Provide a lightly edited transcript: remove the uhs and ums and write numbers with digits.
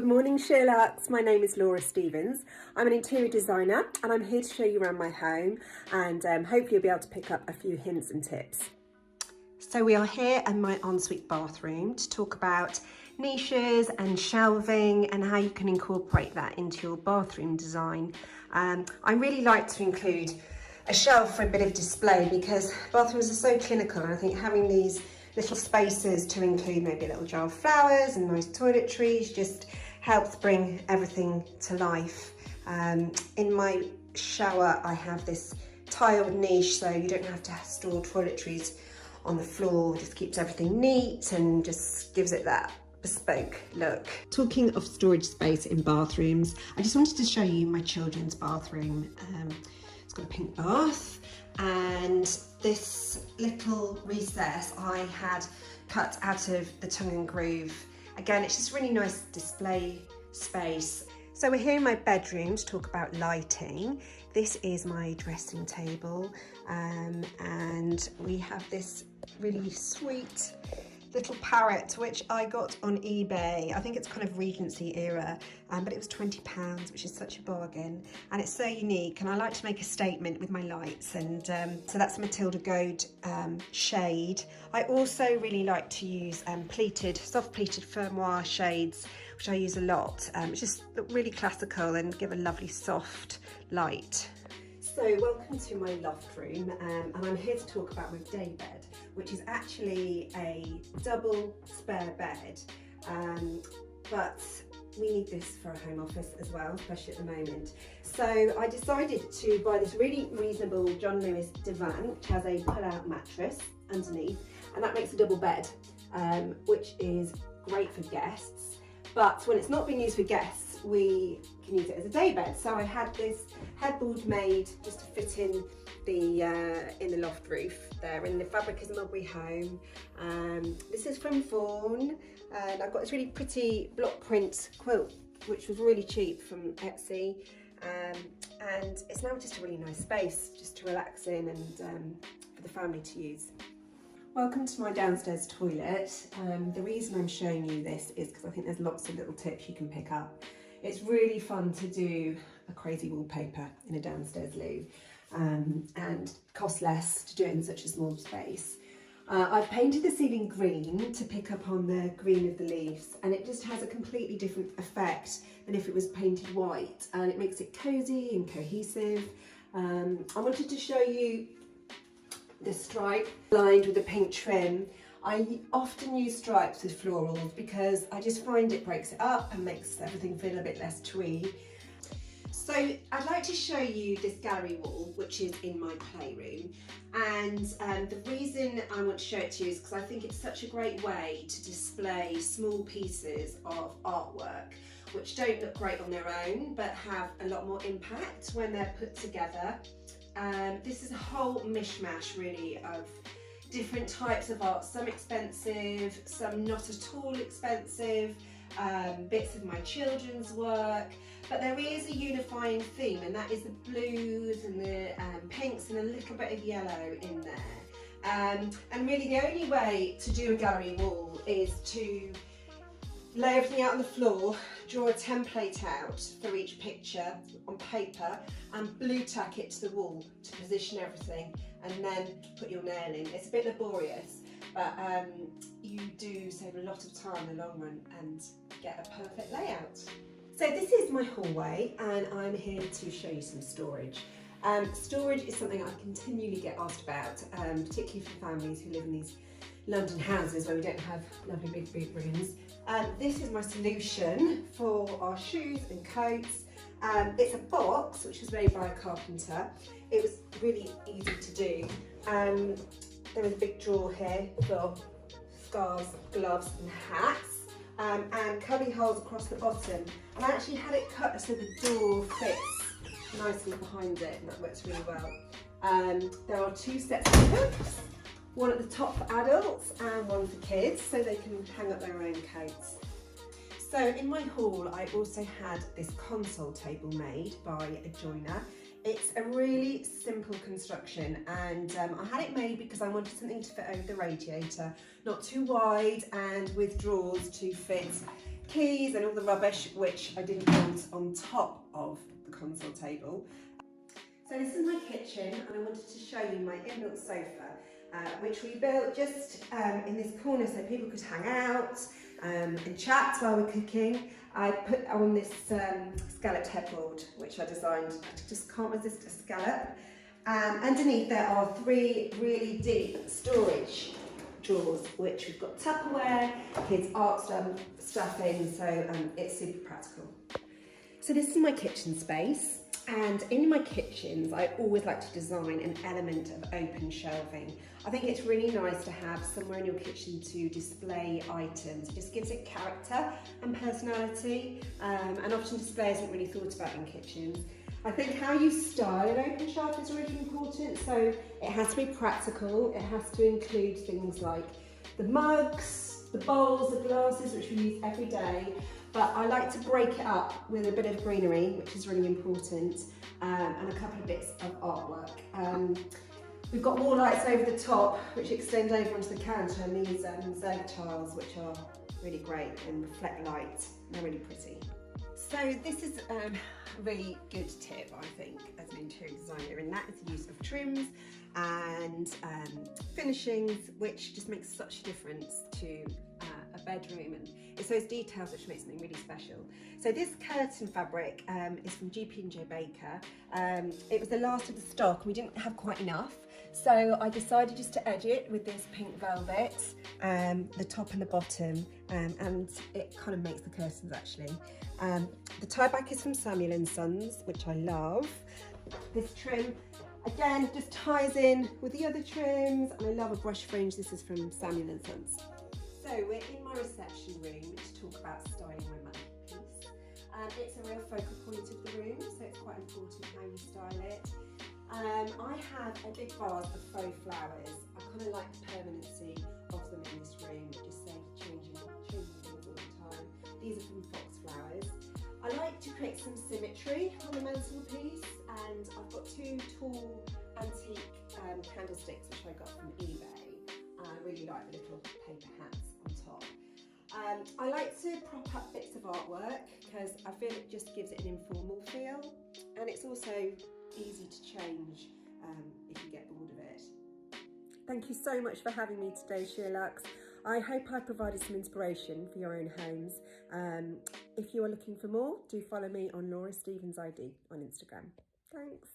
Good morning, SheerLuxe. My name is Laura Stevens. I'm an interior designer and I'm here to show you around my home, and hopefully you'll be able to pick up a few hints and tips. So we are here in my ensuite bathroom to talk about niches and shelving and how you can incorporate that into your bathroom design. I really like to include a shelf for a bit of display because bathrooms are so clinical, and I think having these little spaces to include maybe a little jar of flowers and nice toiletries just helps bring everything to life. In my shower I have this tiled niche, so you don't have to store toiletries on the floor. It just keeps everything neat and just gives it that bespoke look. Talking of storage space in bathrooms, I just wanted to show you my children's bathroom. It's got a pink bath, and this little recess I had cut out of the tongue and groove. Again, it's just really nice display space. So we're here in my bedroom to talk about lighting. This is my dressing table, and we have this really sweet little parrot which I got on eBay. I think it's kind of Regency era, but it was £20, which is such a bargain, and it's so unique, and I like to make a statement with my lights, and so that's Matilda Gold shade. I also really like to use soft pleated firmoir shades, which I use a lot. Just look really classical and give a lovely soft light. So welcome to my loft room, and I'm here to talk about my day bed, which is actually a double spare bed, but we need this for a home office as well, especially at the moment. So I decided to buy this really reasonable John Lewis divan, which has a pull-out mattress underneath, and that makes a double bed, which is great for guests. But when it's not being used for guests, we can use it as a day bed. So I had this headboard made just to fit in the loft roof there, and the fabric is Mulberry Home. This is from Vaughan, and I've got this really pretty block print quilt, which was really cheap from Etsy, and it's now just a really nice space just to relax in and for the family to use. Welcome to my downstairs toilet. The reason I'm showing you this is because I think there's lots of little tips you can pick up. It's really fun to do a crazy wallpaper in a downstairs loo, and costs less to do it in such a small space. I've painted the ceiling green to pick up on the green of the leaves, and it just has a completely different effect than if it was painted white, and it makes it cozy and cohesive. I wanted to show you the stripe lined with the pink trim. I often use stripes with florals because I just find it breaks it up and makes everything feel a bit less twee. So I'd like to show you this gallery wall, which is in my playroom, and the reason I want to show it to you is because I think it's such a great way to display small pieces of artwork which don't look great on their own but have a lot more impact when they're put together. This is a whole mishmash really of different types of art, some expensive, some not at all expensive, bits of my children's work, but there is a unifying theme, and that is the blues and the pinks and a little bit of yellow in there. And really the only way to do a gallery wall is to lay everything out on the floor, draw a template out for each picture on paper, and blue tack it to the wall to position everything, and then put your nail in. It's a bit laborious, but you do save a lot of time in the long run and get a perfect layout. So this is my hallway, and I'm here to show you some storage. Storage is something I continually get asked about, particularly for families who live in these London houses where we don't have lovely big boot rooms. This is my solution for our shoes and coats. It's a box which was made by a carpenter. It was really easy to do. There was a big drawer here for scarves, gloves and hats, and cubby holes across the bottom. And I actually had it cut so the door fits nicely behind it, and that works really well. There are two sets of hooks, one at the top for adults and one for kids, so they can hang up their own coats. So in my hall I also had this console table made by a joiner. It's a really simple construction, and I had it made because I wanted something to fit over the radiator, not too wide, and with drawers to fit keys and all the rubbish which I didn't want on top of the console table. So this is my kitchen, and I wanted to show you my inbuilt sofa, which we built just in this corner so people could hang out and chat while we're cooking. I put on this scalloped headboard, which I designed. I just can't resist a scallop. Underneath there are 3 really deep storage drawers, which we've got Tupperware, kids' art stuff in, so it's super practical. So this is my kitchen space. And in my kitchens, I always like to design an element of open shelving. I think it's really nice to have somewhere in your kitchen to display items. It just gives it character and personality, and often display isn't really thought about in kitchens. I think how you style an open shelf is really important, so it has to be practical. It has to include things like the mugs, the bowls, the glasses, which we use every day. But I like to break it up with a bit of greenery, which is really important, and a couple of bits of artwork. We've got more lights over the top, which extend over onto the counter, and these Zerg tiles, which are really great and reflect light. They're really pretty. So this is a really good tip, I think, as an interior designer, and that is the use of trims and finishings, which just makes such a difference to a bedroom, and it's those details which make something really special. So this curtain fabric is from G&J Baker. It was the last of the stock, and we didn't have quite enough, so I decided just to edge it with this pink velvet, the top and the bottom, and it kind of makes the curtains actually. The tie back is from Samuel & Sons, which I love. This trim again just ties in with the other trims, and I love a brush fringe. This is from Samuel & Sons. So we're in my reception room to talk about styling my mantelpiece. It's a real focal point of the room, so it's quite important how you style it. I have a big vase of faux flowers. I kind of like the permanency of them in this room. It just saves changing things all the time. These are from fox flowers. I like to create some symmetry on the mantelpiece, and I've got 2 tall antique candlesticks which I got from eBay. I really like the little paper hats on top. I like to prop up bits of artwork because I feel it just gives it an informal feel, and it's also easy to change if you get bored of it. Thank you so much for having me today, SheerLuxe. I hope I provided some inspiration for your own homes. If you are looking for more, do follow me on Laura Stevens ID on Instagram. Thanks.